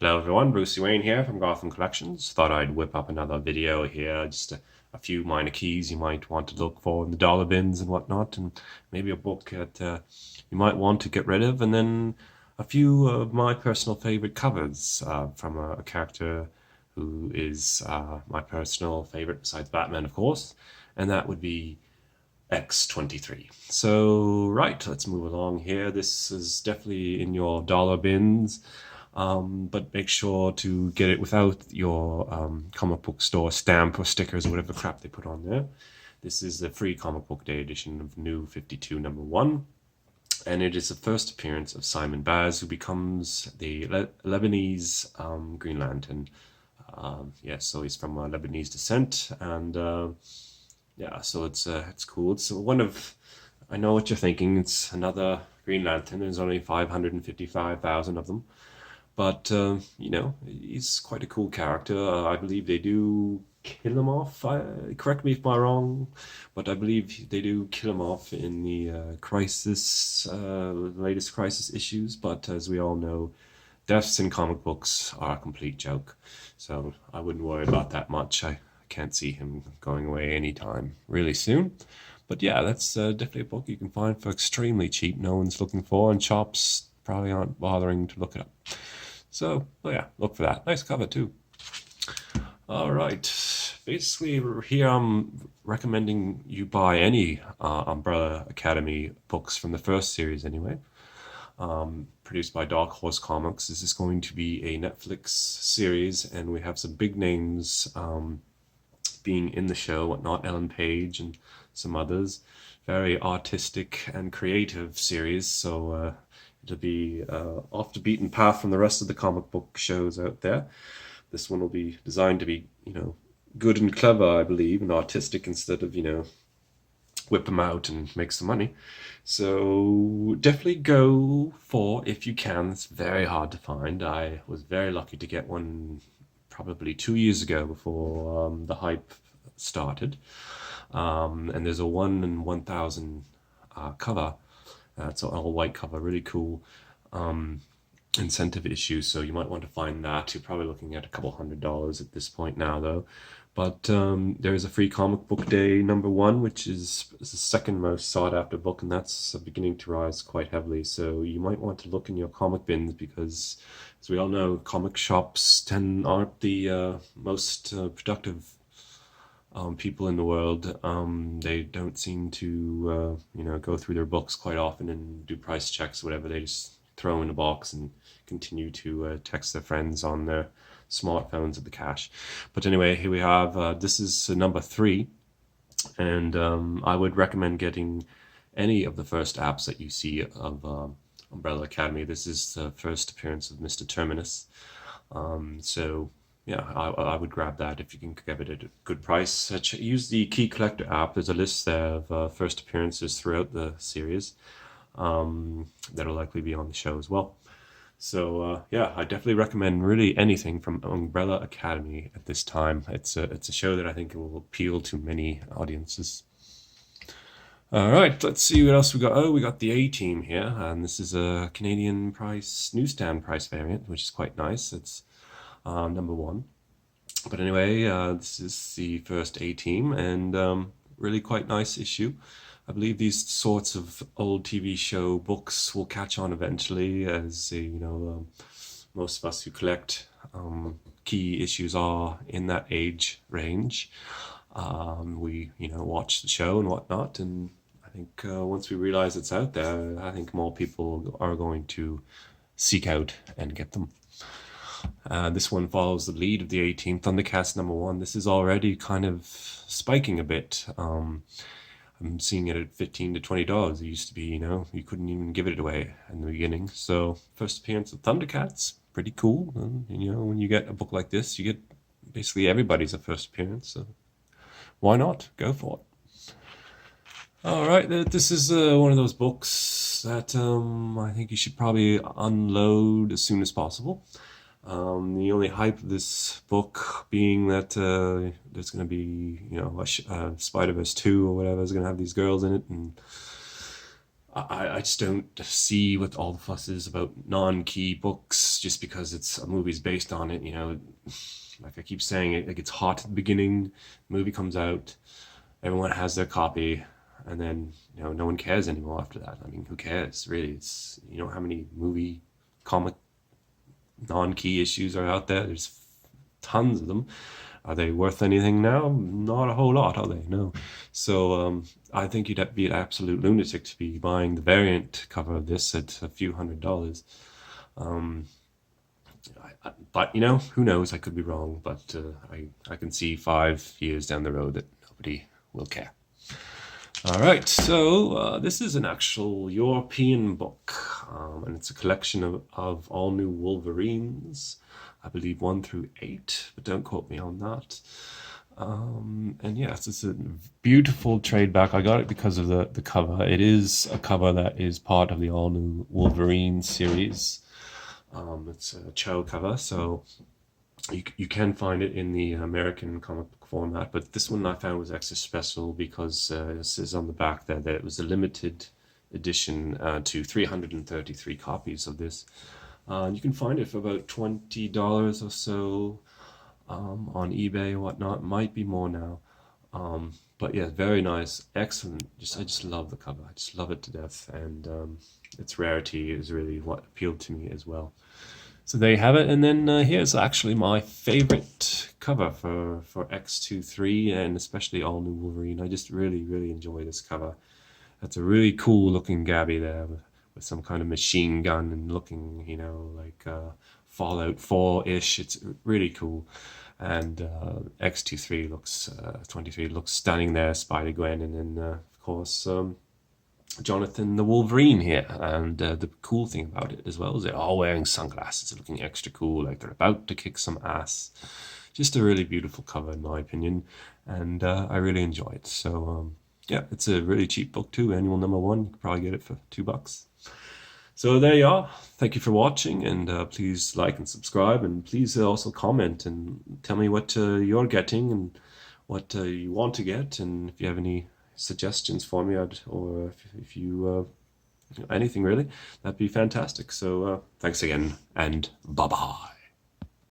Hello everyone, Brucey Wayne here from Gotham Collections. Thought I'd whip up another video here, just a few minor keys you might want to look for in the dollar bins and whatnot, and maybe a book that you might want to get rid of, and then a few of my personal favorite covers from a character who is my personal favorite besides Batman, of course, and that would be X23. So, right, let's move along here. This is definitely in your dollar bins, but make sure to get it without your comic book store stamp or stickers or whatever crap they put on there. This is the free comic book day edition of New 52 number 1, and it is the first appearance of Simon Baz, who becomes the Lebanese Green Lantern. So he's from Lebanese descent, and yeah, so it's cool. It's one of, I know what you're thinking. It's another Green Lantern. There's only 555,000 of them, but he's quite a cool character. I believe they do kill him off. Correct me if I'm wrong, but I believe they do kill him off in the latest Crisis issues. But as we all know, deaths in comic books are a complete joke, so I wouldn't worry about that much. I can't see him going away anytime really soon. But yeah, that's definitely a book you can find for extremely cheap. No one's looking for, and shops probably aren't bothering to look it up. So, well, yeah, look for that. Nice cover too. All right. Basically, here I'm recommending you buy any Umbrella Academy books from the first series anyway. Produced by Dark Horse Comics. This is going to be a Netflix series, and we have some big names being in the show, whatnot, Ellen Page and some others. Very artistic and creative series, so it'll be off the beaten path from the rest of the comic book shows out there. This one will be designed to be, good and clever, I believe, and artistic instead of, whip them out and make some money. So definitely go for, if you can. It's very hard to find. I was very lucky to get one probably 2 years ago before the hype started. And there's a 1 in 1,000 cover. It's an all white cover, really cool incentive issue. So you might want to find that. You're probably looking at a couple $100 at this point now, though. But there is a free comic book day number 1, which is the second most sought after book, and that's beginning to rise quite heavily. So you might want to look in your comic bins because, as we all know, comic shops aren't the most productive people in the world. They don't seem to go through their books quite often and do price checks or whatever. They just throw in a box and continue to text their friends on their smartphones at the cash. But anyway, here we have this is number 3, and I would recommend getting any of the first apps that you see of Umbrella Academy. This is the first appearance of Mr. Terminus. So yeah, I would grab that if you can get it at a good price. Use the Key Collector app. There's a list there of first appearances throughout the series that'll likely be on the show as well. So yeah, I definitely recommend really anything from Umbrella Academy at this time. It's a show that I think will appeal to many audiences. All right, let's see what else we got. Oh, we got the A-Team here, and this is a Canadian price, newsstand price variant, which is quite nice. It's number 1. But anyway, this is the first A-Team, and really quite nice issue. I believe these sorts of old TV show books will catch on eventually, as most of us who collect key issues are in that age range. We watch the show and whatnot, and I think once we realize it's out there, I think more people are going to seek out and get them. This one follows the lead of the A-Team, Thundercats number 1. This is already kind of spiking a bit. I'm seeing it at $15 to $20. It used to be, you couldn't even give it away in the beginning. So first appearance of Thundercats, pretty cool. And, when you get a book like this, you get basically everybody's a first appearance. So why not? Go for it. All right, this is one of those books that I think you should probably unload as soon as possible. The only hype of this book being that there's going to be, Spider-Verse 2 or whatever is going to have these girls in it, and I just don't see what all the fuss is about non-key books just because it's a movie's based on it. Like I keep saying, it gets hot at the beginning, the movie comes out, everyone has their copy, and then no one cares anymore after that. I mean, who cares really? It's how many movie comic non-key issues are out there. There's tons of them. Are they worth anything now? Not a whole lot, are they? No. So I think you'd be an absolute lunatic to be buying the variant cover of this at a few $100s. Um, but who knows? I could be wrong, but I can see 5 years down the road that nobody will care. All right, so this is an actual European book, and it's a collection of all new Wolverines, I believe 1 through 8, but don't quote me on that. And yes, it's a beautiful trade back. I got it because of the cover. It is a cover that is part of the all new Wolverine series. It's a Cho cover, so you can find it in the American comic book format, but this one I found was extra special because it says on the back there that it was a limited edition to 333 copies of this. You can find it for about $20 or so on eBay or whatnot. Might be more now. But yeah, very nice, excellent. I just love the cover. I just love it to death, and its rarity is really what appealed to me as well. So there you have it, and then here's actually my favorite cover for X23 and especially All New Wolverine. I just really, really enjoy this cover. That's a really cool looking Gabby there with some kind of machine gun and looking, like Fallout 4-ish. It's really cool. And X23 looks, 23 looks stunning there, Spider-Gwen, and then of course Jonathan the Wolverine here. And the cool thing about it as well is they're all wearing sunglasses, looking extra cool, like they're about to kick some ass. Just a really beautiful cover in my opinion, and I really enjoy it. So yeah, it's a really cheap book too, annual #1. You could probably get it for $2. So there you are. Thank you for watching, and please like and subscribe, and please also comment and tell me what you're getting and what you want to get, and if you have any suggestions for me, or if you anything really, that'd be fantastic. So thanks again, and bye bye.